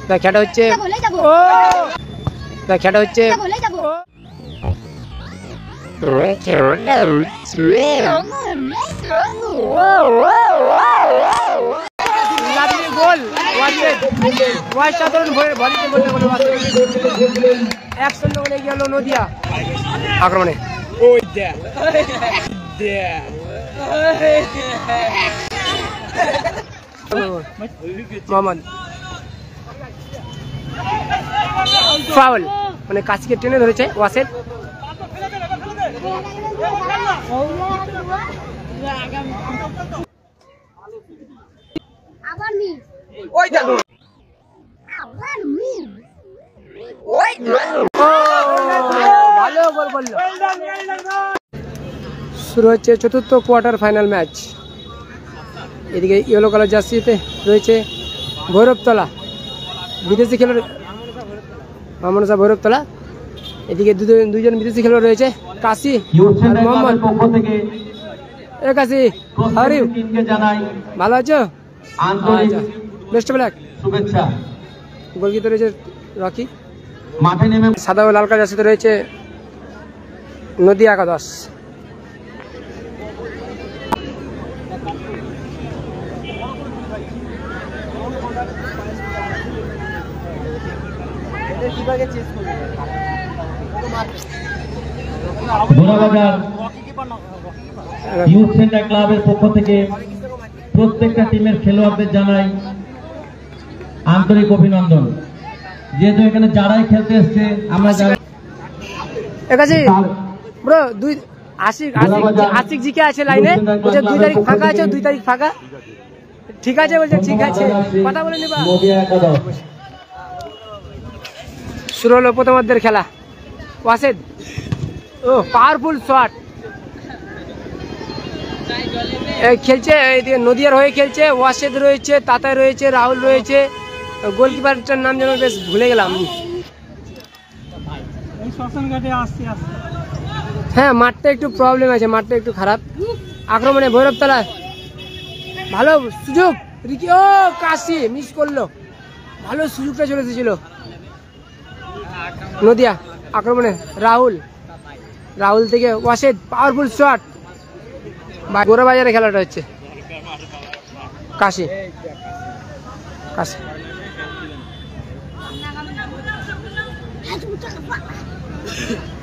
খেলাটা হচ্ছে খেলাটা হচ্ছে গোল অসাধারণ ভলিতে গোল 1-0 গোলে গেল নদিয়া আক্রমণে মোহাম্মদ ফাউল মানে কাছিকে টেনে ধরেছে ওয়াসেদ ভালো গোল করলো। শুরু হচ্ছে চতুর্থ কোয়ার্টার ফাইনাল ম্যাচ। এদিকে ইয়েলো কালার জার্সিতে রয়েছে ভৈরবতলা বিদেশি খেলোয়াড় মামুন শাহ ভৈরবতলা। এদিকে দুজন বিদেশি খেলোয়াড় রয়েছে কাশি আর মোহাম্মদ। কাশি ভালো আছো? Best of luck. গোলকিপার রয়েছে রকি। মাঠে নেমে সাদা ও লাল কালার জার্সিতে রয়েছে নদিয়া একাদশ। ইউথ সেন্টার ক্লাবের পক্ষ থেকে প্রত্যেকটা টিমের খেলোয়াড়দের জানাই আন্তরিক অভিনন্দন। যেহেতু এখানে যারাই খেলতে এসছে আমরা আশিক জিকে আছে লাইনে, বলছে 2 তারিখ ফাঁকা আছে, 2 তারিখ ফাঁকা। ঠিক আছে বলছে, ঠিক আছে কথা বলে নিবা। শুরু হলো প্রথমার্ধের খেলা। ওয়াসেদ ও পাওয়ারফুল শট খেলছে। এদিকে নদিয়ার হয়ে খেলছে ওয়াসেদ রয়েছে, তাতাই রয়েছে, রাহুল রয়েছে। গোলকিপারটার নাম যেন বেশ ভুলে গেলাম। হ্যাঁ মাঠটা একটু প্রবলেম আছে, মাঠটা একটু খারাপ। আক্রমণে ভৈরবতলা ভালো সুযোগ, রিকি ও কাশি মিস করলো, ভালো সুযোগটা চলে এসেছিল। নদিয়া আক্রমণে রাহুল থেকে ওয়াসেদ পাওয়ারফুল শট। গোরা বাজারে খেলাটা হচ্ছে। কাশি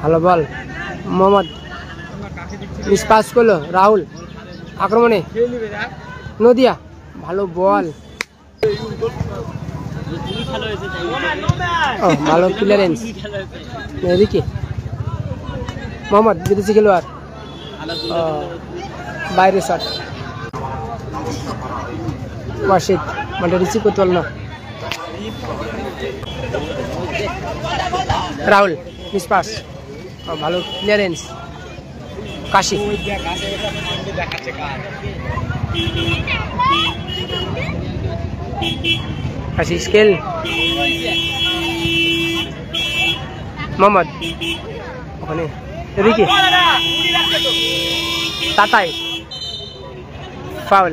ভালো বল, মোহাম্মদ মিস পাস করলো। রাহুল আক্রমণে নদিয়া ভালো বল, ভালো ক্লিয়ারেন্স। এদিকে মোহাম্মদ বিদেশি খেলোয়াড়, বাইরে শট। ওয়াসিদ মানে রিসিভ করতে পারল না। রাহুল মিস পাস, ভালো ক্লিয়ারেন্স। কাশি স্কেল। মোহাম্মদ ওখানে রিকি, তাতাই ফাউল।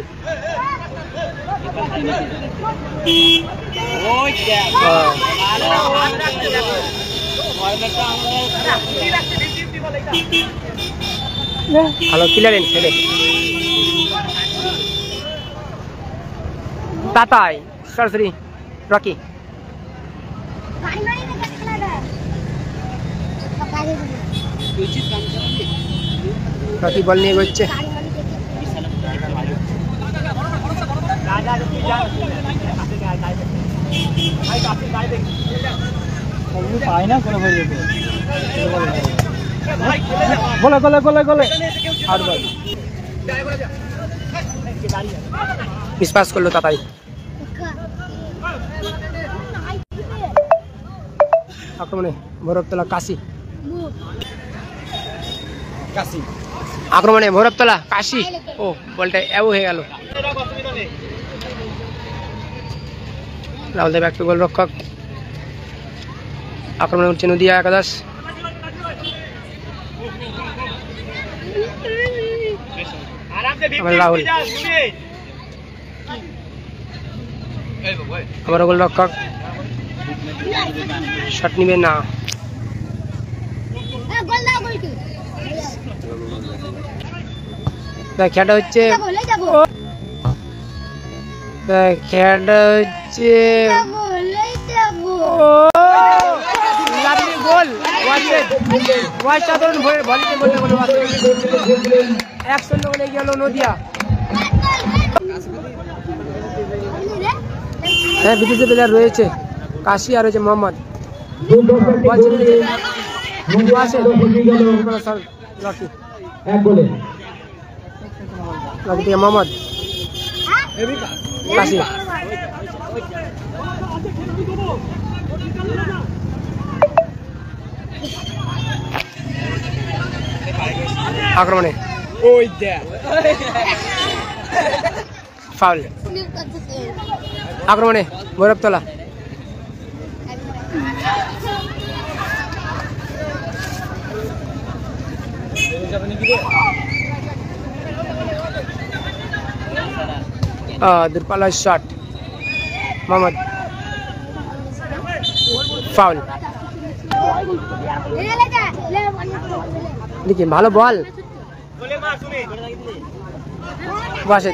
ভালো ক্লিয়ারেন্স হেডে। তাতাই সরাসরি রকি। রকি বল নিয়ে এগোচ্ছে। মিস পাস করলো তাতাই। আক্রমণে ভৈরবতলা কাশি। আক্রমণে ভৈরবতলা কাশি। ও বলটা অ্যাও হয়ে গেল। রাহুল দেব একটু গোলরক্ষক। আক্রমণে উঠছে নদিয়া একাদশ। রাহুল আবার গোলরক্ষক শট নিবে না। খেলাটা হচ্ছে খেলাটা হচ্ছে গোল। অসাধারণ ভলিতে বলতে বলে 1-0 গোলে গেল নদিয়া। হ্যাঁ, বিদেশি প্লেয়ার রয়েছে, কাশি আর রয়েছে মোহাম্মদ। লকি থেকে মোহাম্মদ কাশি। আক্রমণে ফাউল। আক্রমণে ভৈরবতলা। দূরপাল্লার শট মোহাম্মদ, ফাউল। দেখি ভালো বল বাসে।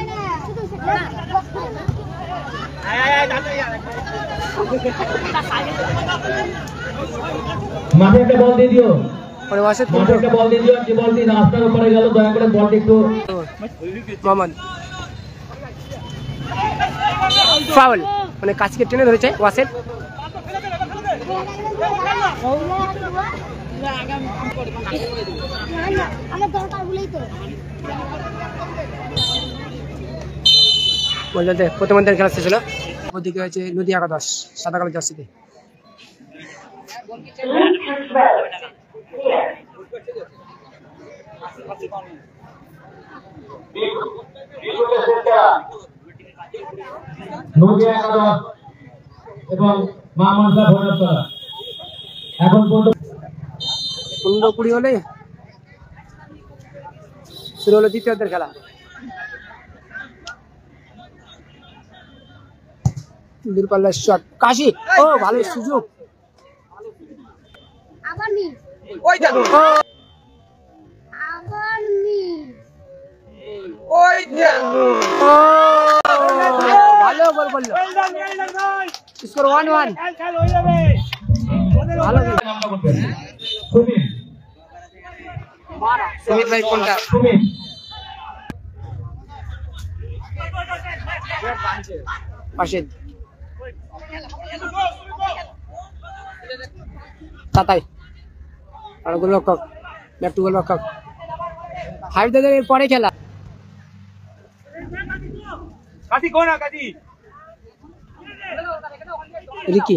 মাঠে একটা বল দিয়ে দিও, পরে বাসে মাঠে একটা বল দিয়ে দিও। যে বলটি রাস্তার উপরে গেল, দয়া করে বলটি একটু। মোহাম্মদ ফাউল, মানে কাছিকে টেনে ধরেছে ওয়াসেদ। বলতে প্রথমার্ধের খেলা শেষ হলো। ওদিকে হচ্ছে নদিয়া একাদশ সাদা কালো জার্সিতে। নদিয়া একাদশ এবং মা মনসা ভৈরবতলা এখন পর্যন্ত 15-20 হলে শুরু হলো দ্বিতীয়ার্ধের খেলা। দূরপাল্লার শট কাশি, ও ভালো সুযোগ। ভালো গোল করলো, স্কোর 1-1। ভালো সুমিত ভাই কোনটা? পাশে তাতাই আর গোলরক্ষক, লেফট গোলরক্ষক। 5 দাদের এর পরে খেলা। রিকি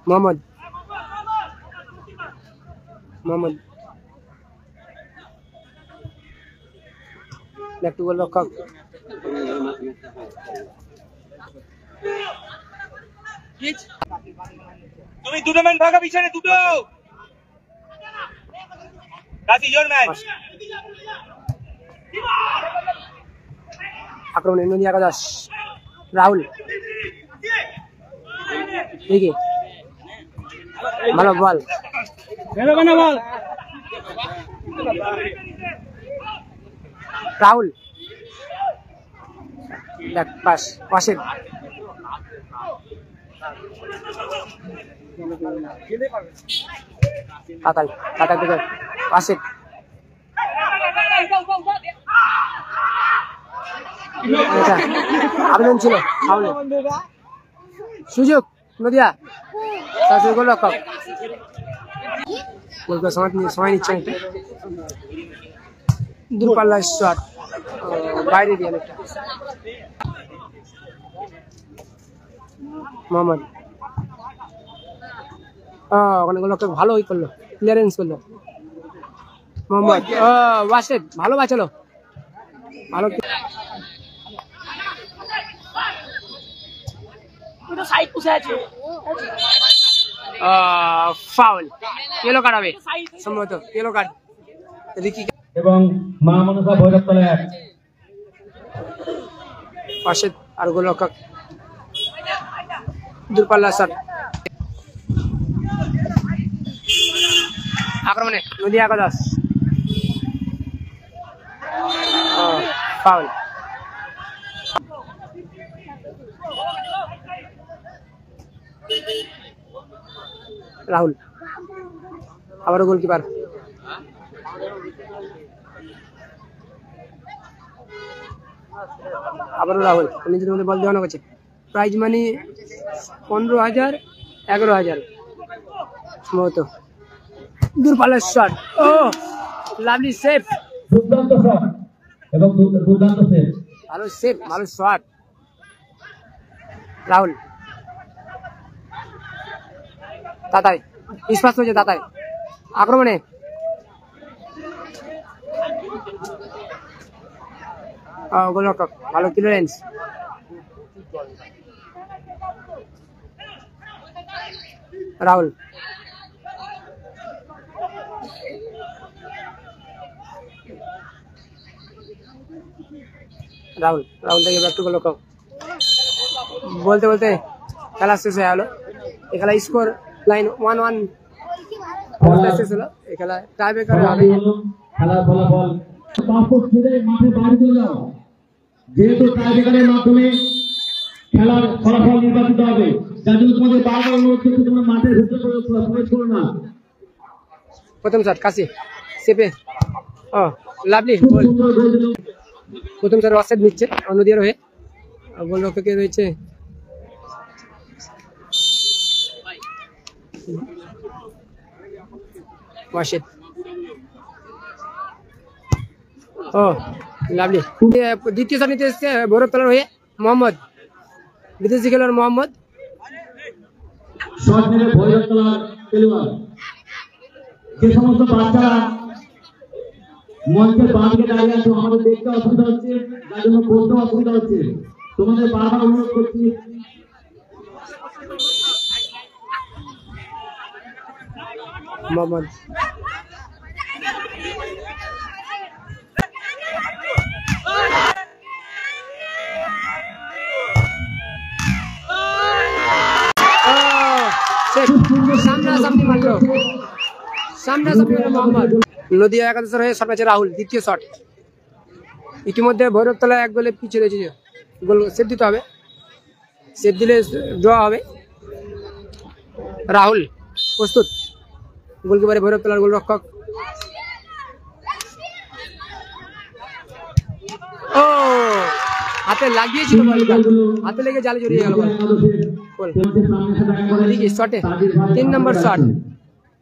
মোহাম্মদ লেফট গোলরক্ষক। তুমি দুটো ম্যান ভাগা পিছনে দুটো। কাশি জোর ম্যাচ। আক্রমণে নদিয়া একাদশ, রাহুল দেখি ভালো বল, রাহুল পাস পাশে। তাতাই তাতাই থেকে পাশে। আবেদন ছিল ফাউলে। সুযোগ নদিয়া, গোলরক্ষক সময় নিচ্ছেন। দূরপাল্লার শট বাইরে দিয়ে অনেকটা। মোহাম্মদ ওখানে গোলরক্ষক ভালো করলো, ক্লিয়ারেন্স করলো। মোহাম্মদ ওয়াসেদ ভালো বাঁচালো, ভালো। ফাউল, ইয়েলো কার্ড হবে সম্ভবত, ইয়েলো কার্ড রিকি এবং মা মনসা ভৈরবতলা 1। পাশে আর গোলরক্ষক দূরপাল্লা শট আক্রমণে নদিয়া একাদশ ফাউল রাহুল আবারও গোলকিপার আবারও রাহুল নিজের মধ্যে বল দেওয়ানো করছে প্রাইজ মানি 15,000 11,000 সম্ভবত দূরপাল্লার শট ও লাভলি সেভ দুর্দান্ত শট এবং দুর্দান্ত সেভ ভালো সেভ ভালো শট রাহুল তাতাই ইস্পাস হয়েছে তাতাই আক্রমণে গোলরক্ষক ভালো ক্লিয়ারেন্স রাহুল রাহুল রাহুল থেকে ব্যাক টু গোলরক্ষক বলতে বলতে খেলা শেষ হয়ে গেলো এই খেলা স্কোর লাইন 1-1 অবস্থা শেষ হলো এই খেলা টাই ব্রেকার হবে খেলার ফলাফল পাসপোর্ট ছেড়ে মাঠে বাইরে চলে যাও যেহেতু টাই ব্রেকারের মাধ্যমে খেলার ফলাফল নির্বাচিত হবে যার জন্য তোমাদের বারবার অনুরোধ করছি তোমরা মাঠের ভেতরে প্রবেশ করো না প্রথম শট কাশি সেপে ও লাভলি গোল প্রথম শট অফসাইড নিচ্ছে নদিয়ার হয়ে গোলরক্ষকে রয়েছে ওয়াশিদ ও লাভলি দ্বিতীয় শট নিতে এসছে ভৈরবতলার হয়ে মোহাম্মদ বিদেশি খেলোয়াড় মোহাম্মদ শট নেবে ভৈরবতলার খেলোয়াড় যে সমস্ত বাচ্চারা মঞ্চের বাঁদিকে দাঁড়িয়ে আছে আমাদের দেখতে অসুবিধা হচ্ছে যার জন্য বলতে অসুবিধা হচ্ছে তোমাদের বারবার অনুরোধ করছি মোহাম্মদ সামনাসামনি মাত্র সামনাসামনি হলো মোহাম্মদ নদিয়া একাদশের হয়ে শট ম্যাচে রাহুল দ্বিতীয় শট ইতিমধ্যে ভৈরবতলা এক গোলে পিছিয়ে রয়েছে গোল সেভ দিতে হবে সেভ দিলে ড্র হবে রাহুল প্রস্তুত গোলকিপারে ভৈরবতলার গোলরক্ষক ও হাতে লাগিয়েছিল বলটা হাতে লেগে জালে জড়িয়ে গেল বল এদিকে শটে 3 নম্বর শট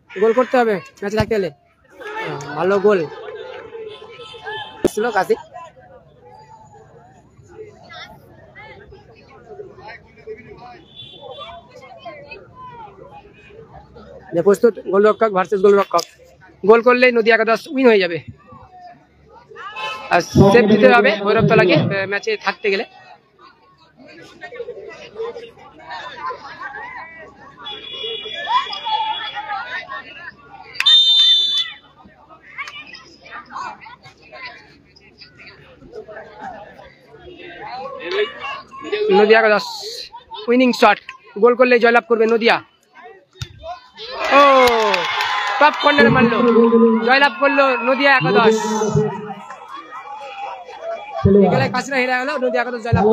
গোল করতে হবে ম্যাচে থাকতে হলে ভালো গোল ছিল কাশি প্রস্তুত গোলরক্ষক ভার্সেস গোলরক্ষক গোল করলেই নদিয়া একাদশ উইন হয়ে যাবে আর সেভ দিতে হবে ভৈরবতলাকে ম্যাচে থাকতে গেলে নদিয়া একাদশ উইনিং শট গোল করলে জয়লাভ করবে নদিয়া ও টপ কর্নারে মারলো জয়লাভ করলো নদিয়া একাদশ এখানে কাশিরা হেরে গেল নদিয়া একাদশ জয়লাভ